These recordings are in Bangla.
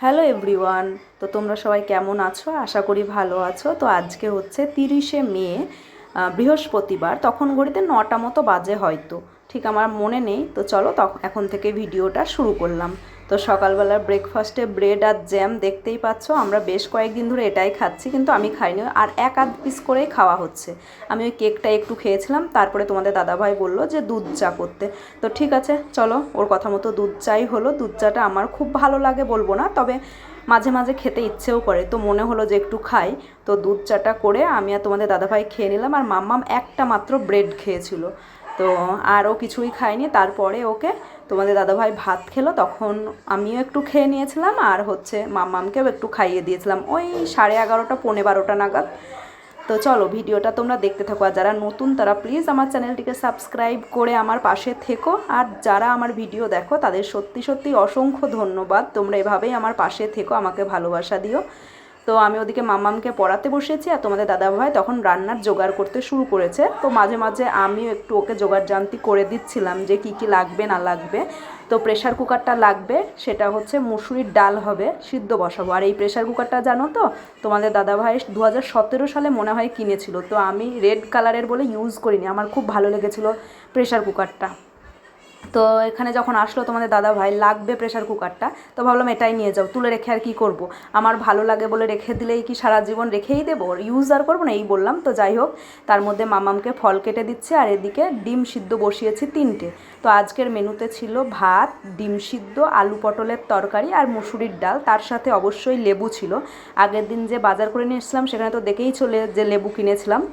Hello everyone. তো তোমরা সবাই কেমন আছো? আশা করি ভালো আছো। তো আজকে হচ্ছে 30শে মে, বৃহস্পতিবার। তখন ঘড়িতে 9টা মতো বাজে হয়তো, ঠিক আমার মনে নেই। তো চলো এখন থেকে ভিডিওটা শুরু করলাম। তো সকালবেলার ব্রেকফাস্টে ব্রেড আর জ্যাম দেখতেই পাচ্ছ। আমরা বেশ কয়েকদিন ধরে এটাই খাচ্ছি, কিন্তু আমি খাইনি, আর এক আধ পিস করেই খাওয়া হচ্ছে। আমি ওই কেকটা একটু খেয়েছিলাম, তারপরে তোমাদের দাদাভাই বললো যে দুধ চা করতে। তো ঠিক আছে, চলো ওর কথা মতো দুধ চাই হলো। দুধ চাটা আমার খুব ভালো লাগে বলবো না, তবে মাঝে মাঝে খেতে ইচ্ছেও করে, তো মনে হলো যে একটু খাই। তো দুধ চাটা করে আমি আর তোমাদের দাদাভাই খেয়ে নিলাম, আর মাম্মাম একটা মাত্র ব্রেড খেয়েছিল। তো আরও কিছুই খাইনি। তারপরে ওকে তোমাদের দাদাভাই ভাত খেলো, তখন আমিও একটু খেয়ে নিয়েছিলাম, আর হচ্ছে মাম্মামকেও একটু খাইয়ে দিয়েছিলাম ওই 11:30 পৌনে 12টা নাগাদ। তো চলো ভিডিওটা তোমরা দেখতে থাকো, আর যারা নতুন তারা প্লিজ আমার চ্যানেলটিকে সাবস্ক্রাইব করে আমার পাশে থেকো, আর যারা আমার ভিডিও দেখো তাদের সত্যি সত্যি অসংখ্য ধন্যবাদ। তোমরা এভাবেই আমার পাশে থেকো, আমাকে ভালোবাসা দিও। তো আমি ওদিকে মাম্মামকে পড়াতে বসেছি, আর তোমাদের দাদাভাই তখন রান্নার জোগাড় করতে শুরু করেছে। তো মাঝে মাঝে আমিও একটু ওকে জোগাড় জানতি করে দিচ্ছিলাম যে কি কি লাগবে না লাগবে। তো প্রেশার কুকারটা লাগবে, সেটা হচ্ছে মুসুরির ডাল হবে, সিদ্ধ বসাবো। আর এই প্রেশার কুকারটা জানো তো, তোমাদের দাদাভাই 2017 সালে মনে হয় কিনেছিল। তো আমি রেড কালারের বলে ইউজ করিনি, আমার খুব ভালো লেগেছিলো প্রেশার কুকারটা। তো এখানে যখন আসলো তোমাদের দাদা ভাই লাগবে প্রেশার কুকারটা, তো ভাবলাম এটাই নিয়ে যাও, তুলে রেখে আর কি করব। আমার ভালো লাগে বলে রেখে দিলেই কি সারা জীবন রেখেই দেবো, ইউজ আর করবো না, এই বললাম। তো যাই হোক, তার মধ্যে মামামকে ফল কেটে দিচ্ছে, আর এদিকে ডিম সিদ্ধ বসিয়েছি 3টে। তো আজকের মেনুতে ছিল ভাত, ডিম সিদ্ধ, আলু পটলের তরকারি আর মুসুরির ডাল, তার সাথে অবশ্যই লেবু ছিল। আগের দিন যে বাজার করে নিয়ে এসেছিলাম সেখানে তো দেখেই চলে যে লেবু কিনেছিলাম।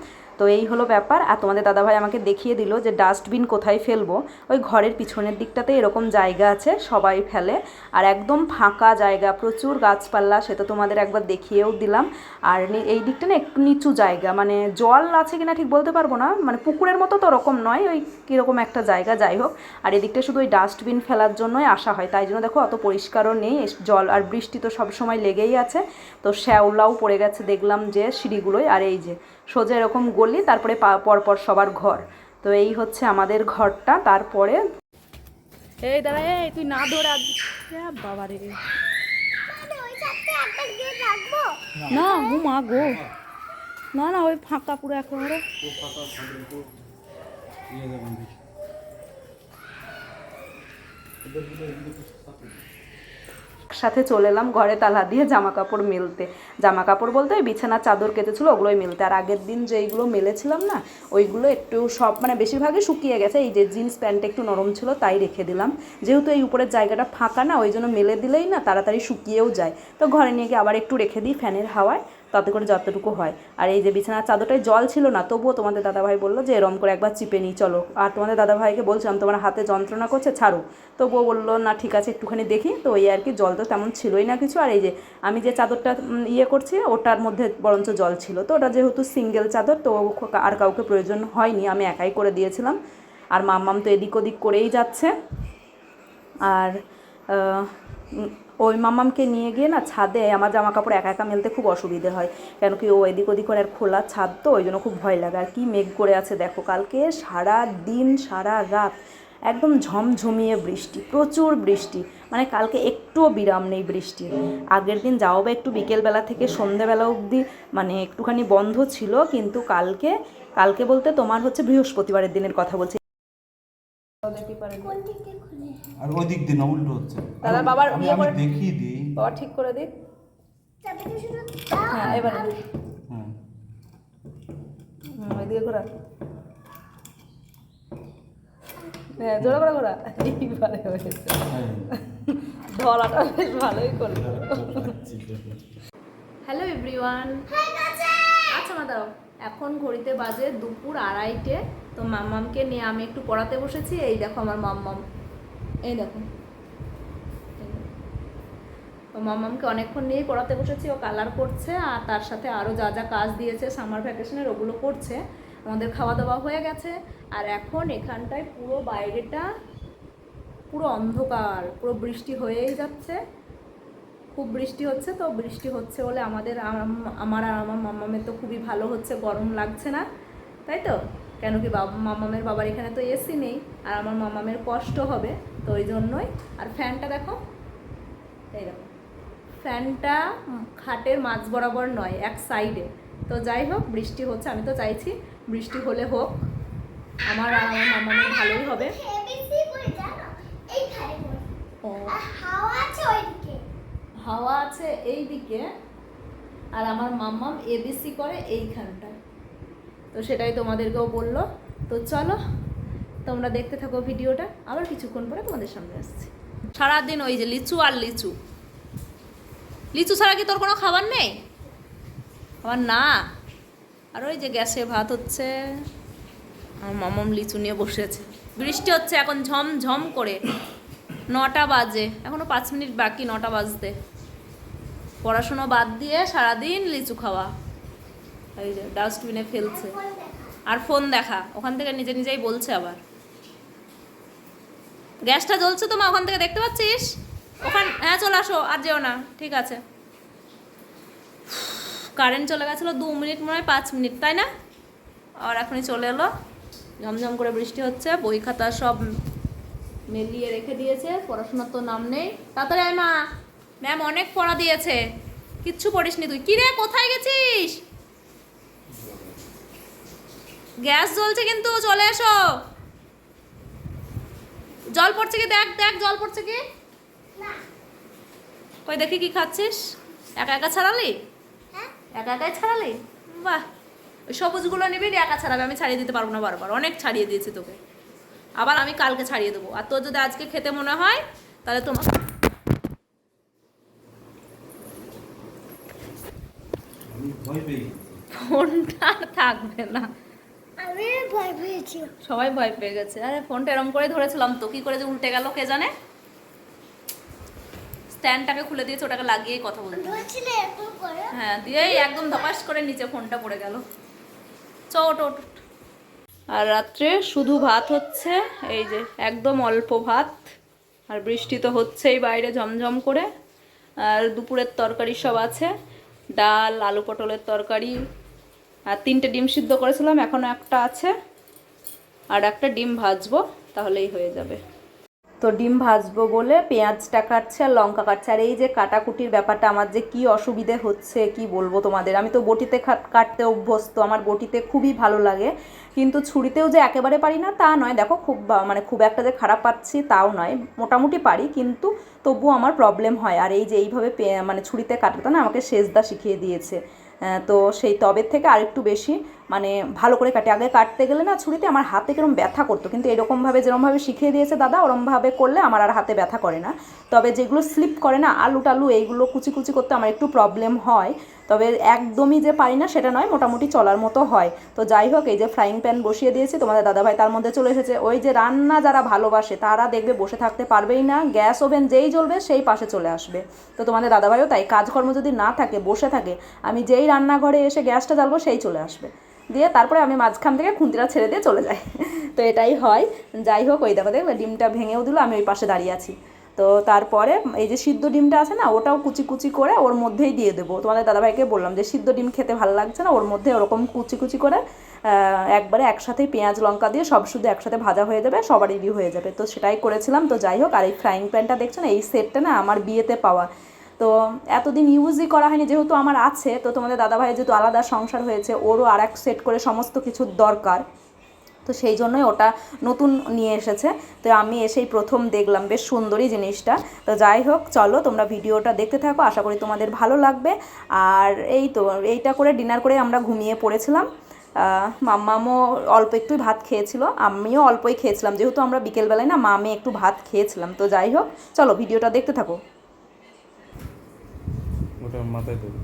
তো এই হলো ব্যাপার। আর তোমাদের দাদাভাই আমাকে দেখিয়ে দিল যে ডাস্টবিন কোথায় ফেলবো। ওই ঘরের পিছনের দিকটাতে এরকম জায়গা আছে, সবাই ফেলে, আর একদম ফাঁকা জায়গা, প্রচুর গাছপালা, সে তো তোমাদের একবার দেখিয়েও দিলাম। আর এই দিকটা না একটু নিচু জায়গা, মানে জল আছে কিনা ঠিক বলতে পারবো না, মানে পুকুরের মতো তো ওরকম নয়, ওই কীরকম একটা জায়গা, যাই হোক। আর এদিকটা শুধু ওই ডাস্টবিন ফেলার জন্যই আসা হয়, তাই জন্য দেখো অত পরিষ্কারও নেই জল, আর বৃষ্টি তো সবসময় লেগেই আছে। তো শ্যাওলাও পড়ে গেছে দেখলাম যে সিঁড়িগুলোয়। আর এই যে সোজা এরকম গলি, তারপরে পরপর সবার ঘর। তো এই হচ্ছে আমাদের ঘরটা। তারপরে এই দাঁড়া, এই তুই না ধরে বাবা রে, না ঘুমা গো, না না ওই ফাঁকা পুরো একেবারে। একসাথে চলে এলাম ঘরে তালা দিয়ে জামা কাপড় মেলতে। জামা কাপড় বলতে ওই বিছানার চাদর কেটেছিল ওগুলোই মেলতে। আর আগের দিন যেইগুলো মেলেছিলাম না, ওইগুলো একটু সব মানে বেশিরভাগই শুকিয়ে গেছে। এই যে জিন্স প্যান্টটা একটু নরম ছিল তাই রেখে দিলাম, যেহেতু এই উপরের জায়গাটা ফাঁকা না, ওই জন্য মেলে দিলেই না তাড়াতাড়ি শুকিয়েও যায়। তো ঘরে নিয়ে গিয়ে আবার একটু রেখে দিই ফ্যানের হাওয়ায়, তাতে করে যতটুকু হয়। আর এই যে বিছানার চাদরটায় জল ছিল না, তবুও তোমাদের দাদাভাই বললো যে এরম করে একবার চিপে নিই চলো। আর তোমাদের দাদাভাইকে বলছিলাম তোমার হাতে যন্ত্রণা করছে, ছাড়ো। তবুও বললো না ঠিক আছে একটুখানি দেখি। তো এই আর কি, জল তো তেমন ছিলই না কিছু। আর এই যে আমি যে চাদরটা ইয়ে করছি ওটার মধ্যে বরঞ্চ জল ছিল। তো ওটা যেহেতু সিঙ্গেল চাদর, তো আর কাউকে প্রয়োজন হয়নি, আমি একাই করে দিয়েছিলাম। আর মাম্মাম তো এদিক ওদিক করেই যাচ্ছে। আর ওই মাম্মামকে নিয়ে গিয়ে না ছাদে আমার জামা কাপড় একা একা মেলতে খুব অসুবিধে হয়, কেন কি ও এদিক ওদিক করে, আর খোলা ছাদ তো, ওই জন্য খুব ভয় লাগে। আর কি মেঘ করে আছে দেখো, কালকে সারা দিন সারা রাত একদম ঝমঝমিয়ে বৃষ্টি, প্রচুর বৃষ্টি, মানে কালকে একটুও বিরাম নেই বৃষ্টির। আগের দিন যাও বা একটু বিকেলবেলা থেকে সন্ধ্যেবেলা অবধি মানে একটুখানি বন্ধ ছিল, কিন্তু কালকে কালকে বলতে তোমার হচ্ছে বৃহস্পতিবারের দিনের কথা বলছি। আর ওই দিক দিয়ে না উল্টো হচ্ছে, দাদা বাবার আমি দেখিয়ে দিই, বাবা ঠিক করে দিই। হ্যাঁ এবারে ওইদিকে ঘোরা, হ্যাঁ জোরে করে ঘোরা, এইবারে হয়েছে। ধরাটা বেশ ভালোই করলো। হ্যালো এভরিওয়ান, আচ্ছা মা দাঁড়াও। এখন ঘড়িতে বাজে দুপুর 2:30। তো মাম্মামকে নিয়ে আমি একটু পড়াতে বসেছি। এই দেখো আমার মাম্মাম, এই দেখো। তো মাম্মামকে অনেকক্ষণ নিয়েই পড়াতে বসেছি, ও কালার করছে, আর তার সাথে আরও যা যা কাজ দিয়েছে সামার ভ্যাকেশনের ওগুলো করছে। আমাদের খাওয়া দাওয়া হয়ে গেছে, আর এখন এখানটায় পুরো বাইরেটা পুরো অন্ধকার, পুরো বৃষ্টি হয়েই যাচ্ছে, খুব বৃষ্টি হচ্ছে। তো বৃষ্টি হচ্ছে বলে আমার আর আমার মাম্মামের তো খুবই ভালো হচ্ছে, গরম লাগছে না, তাই তো? কেন কি মাম্মামের বাবার এখানে তো এসি নেই, আর আমার মাম্মামের কষ্ট হবে, তো ওই জন্যই। আর ফ্যানটা দেখো, এই দেখো ফ্যানটা খাটের মাঝ বরাবর নয়, এক সাইডে। তো যাই হোক, বৃষ্টি হচ্ছে, আমি তো চাইছি বৃষ্টি হলে হোক, আমার আর আমার মামামের ভালোই হবে। ও, হাওয়া আছে এই দিকে, আর আমার মাম্মাম এবিসি করে এইখানটায়। তো সেটাই তোমাদেরকেও বললো। তো চলো তোমরা দেখতে থাকো ভিডিওটা, আবার কিছুক্ষণ পরে তোমাদের সামনে আসছি। সারাদিন ওই যে লিচু আর লিচু, লিচু ছাড়া কি তোর কোনো খাবার নেই? খাবার না। আর ওই যে গ্যাসে ভাত হচ্ছে, আমার মামাম লিচু নিয়ে বসেছে। বৃষ্টি হচ্ছে এখন ঝমঝম করে, 9টা বাজে, এখনো 5 মিনিট বাকি 9টা বাজতে। পড়াশুনো বাদ দিয়ে সারাদিন লিচু খাওয়া, এই যে ডাস্টবিনে ফেলছে, আর ফোন দেখা, ওখান থেকে নিজে নিজেই বলছে আবার। গ্যাসটা জ্বলছে তো মা, ওখান থেকে দেখতে পাচ্ছিস? ওখান, হ্যাঁ চলে আসো, আর যেও না, ঠিক আছে। কারেন্ট চলে গেছিলো 2 মিনিট, মনে হয় 5 মিনিট, তাই না? আর এখনই চলে এলো। ঝমঝম করে বৃষ্টি হচ্ছে, বই খাতা সব মেলিয়ে রেখে দিয়েছে, পড়াশোনার তো নাম নেই। তাড়াতাড়ি আয় মা, ম্যাম অনেক পড়া দিয়েছে, কিচ্ছু পড়িসনি তুই। কিরে কোথায় গেছিস? গ্যাস জ্বলছে কিন্তু, চলে এসো। জল পড়ছে কি দেখ, দেখ জল পড়ছে কি। কই দেখি কি খাচ্ছিস, একা একা ছাড়ালি? একা একাই ছাড়ালি, বাহ। ওই সবুজগুলো নিবি, একা ছাড়াবে, আমি ছাড়িয়ে দিতে পারবো না বারবার, অনেক ছাড়িয়ে দিয়েছি তোকে, আবার আমি কালকে ছাড়িয়ে দেবো। আর তোর যদি আজকে খেতে মনে হয় তাহলে তোমার আমি ভয় পেয়ে ফোনটা আর থাকবে না। আমি ভয় পেয়েছি। সবাই ভয় পেয়ে গেছে। আরে ফোনটা এরম করে ধরেছিলাম তো, কি করে যে উল্টে গেল কে জানে। স্ট্যান্ডটাকে খুলে দিয়েছে, ওটাকে লাগিয়েই কথা বলতে। বলছিলে এরকম করে। হ্যাঁ, দিয়েই একদম ধপাস করে নিচে ফোনটা পড়ে গেল। ওঠ ওঠ। আর রাত্রে শুধু ভাত হচ্ছে, এই যে একদম অল্প ভাত, আর বৃষ্টি তো হচ্ছেই বাইরে ঝমঝম করে। আর দুপুরের তরকারি সব আছে, ডাল, আলু পটলের তরকারি, আর 3টে ডিম সিদ্ধ করেছিলাম, এখনও একটা আছে, আর একটা ডিম ভাজবো, তাহলেই হয়ে যাবে। তো ডিম ভাজবো বলে পেঁয়াজটা কাটছে আর লঙ্কা কাটছে। আর এই যে কাটাকুটির ব্যাপারটা আমার যে কি অসুবিধে হচ্ছে কি বলবো তোমাদের। আমি তো বটিতে কাটতে অভ্যস্ত, আমার বটিতে খুবই ভালো লাগে, কিন্তু ছুরিতেও যে একেবারে পারি না তা নয়। দেখো খুব মানে খুব একটা যে খারাপ পাচ্ছি তাও নয়, মোটামুটি পারি, কিন্তু তবুও আমার প্রবলেম হয়। আর এই যে এইভাবে মানে ছুরিতে কাটাতে না আমাকে সেজদা শিখিয়ে দিয়েছে, তো সেই তবের থেকে আরেকটু বেশি মানে ভালো করে কাটে। আগে কাটতে গেলে না ছুরিতে আমার হাতে কিরম ব্যথা করতো, কিন্তু এরকমভাবে যেরকমভাবে শিখিয়ে দিয়েছে দাদা ওরমভাবে করলে আমার আর হাতে ব্যথা করে না। তবে যেগুলো স্লিপ করে না, আলু টালু এইগুলো কুচি কুচি করতে আমার একটু প্রবলেম হয়, তবে একদমই যে পারি না সেটা নয়, মোটামুটি চলার মতো হয়। তো যাই হোক, এই যে ফ্রাইং প্যান বসিয়ে দিয়েছি, তোমাদের দাদাভাই তার মধ্যে চলে এসেছে। ওই যে রান্না যারা ভালোবাসে তারা দেখবে বসে থাকতে পারবেই না, গ্যাস ওভেন যেই জ্বলবে সেই পাশে চলে আসবে। তো তোমাদের দাদাভাইও তাই, কাজকর্ম যদি না থাকে বসে থাকে, আমি যেই রান্নাঘরে এসে গ্যাসটা জ্বালবো সেই চলে আসবে, দিয়ে তারপরে আমি মাঝখান থেকে খুন্তিটা ছেড়ে দিয়ে চলে যাই। তো এটাই হয়। যাই হোক, ওই দেখো দেখবে ডিমটা ভেঙেও দিল, আমি ওই পাশে দাঁড়িয়ে আছি। তো তারপরে এই যে সিদ্ধ ডিমটা আছে না, ওটাও কুচি কুচি করে ওর মধ্যেই দিয়ে দেবো। তোমাদের দাদাভাইকে বললাম যে সিদ্ধ ডিম খেতে ভালো লাগছে না, ওর মধ্যে ওরকম কুচি কুচি করে একবারে একসাথেই পেঁয়াজ লঙ্কা দিয়ে সব শুধু একসাথে ভাজা হয়ে যাবে, সবারই হয়ে যাবে। তো সেটাই করেছিলাম। তো যাই হোক, আর এই ফ্রাইং প্যানটা দেখছো না, এই সেটটা না আমার বিয়েতে পাওয়া, তো এতদিন ইউজই করা হয়নি, যেহেতু আমার আছে। তো তোমাদের দাদাভাই যেহেতু আলাদা সংসার হয়েছে, ওরও আর এক সেট করে সমস্ত কিছুর দরকার, তো সেই জন্যই ওটা নতুন নিয়ে এসেছে। তো আমি এসেই প্রথম দেখলাম, বেশ সুন্দরই জিনিসটা। তো যাই হোক, চলো তোমরা ভিডিওটা দেখতে থাকো, আশা করি তোমাদের ভালো লাগবে। আর এই তো এইটা করে ডিনার করে আমরা ঘুমিয়ে পড়েছিলাম। মাম্মামও অল্প একটুই ভাত খেয়েছিল, আমিও অল্পই খেয়েছিলাম, যেহেতু আমরা বিকেলবেলায় না মা মেয়ে একটু ভাত খেয়েছিলাম। তো যাই হোক, চলো ভিডিওটা দেখতে থাকো। ওটা মাথায় দেবো।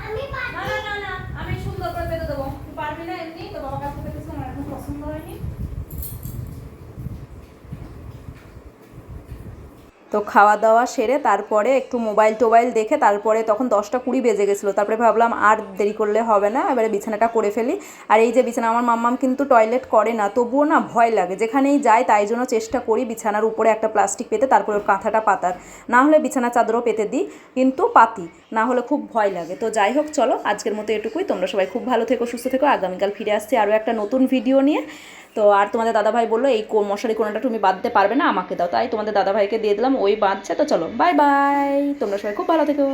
আমি আমি সুন্দর করে বেঁধে দেবো, পারবি না এমনি, তো বাবার কাছে দেখেছি আমার এখন পছন্দ হয়নি। তো খাওয়া দাওয়া সেরে তারপরে একটু মোবাইল টোবাইল দেখে তারপরে তখন 10টা 20 বেজে গেছিলো। তারপরে ভাবলাম আর দেরি করলে হবে না, এবারে বিছানাটা করে ফেলি। আর এই যে বিছানা, আমার মাম্মাম কিন্তু টয়লেট করে না, তবুও না ভয় লাগে, যেখানেই যায় তাই জন্য চেষ্টা করি বিছানার উপরে একটা প্লাস্টিক পেতে তারপরে ওর কাঁথাটা পাতার, না হলে বিছানা চাদরও পেতে দিই, কিন্তু পাতি না হলে খুব ভয় লাগে। তো যাই হোক, চলো আজকের মতো এটুকুই। তোমরা সবাই খুব ভালো থেকো, সুস্থ থেকো। আগামীকাল ফিরে আসছি আরও একটা নতুন ভিডিও নিয়ে। তো আর তোমাদের দাদাভাই বললো এই মশারি কোনাটা তুমি বাঁধতে পারবে না, আমাকে দাও। তাই তোমাদের দাদাভাইকে দিয়ে দিলাম, ওই বাঁধছে। তো চলো বাই বাই, তোমরা সবাই খুব ভালো থেকো।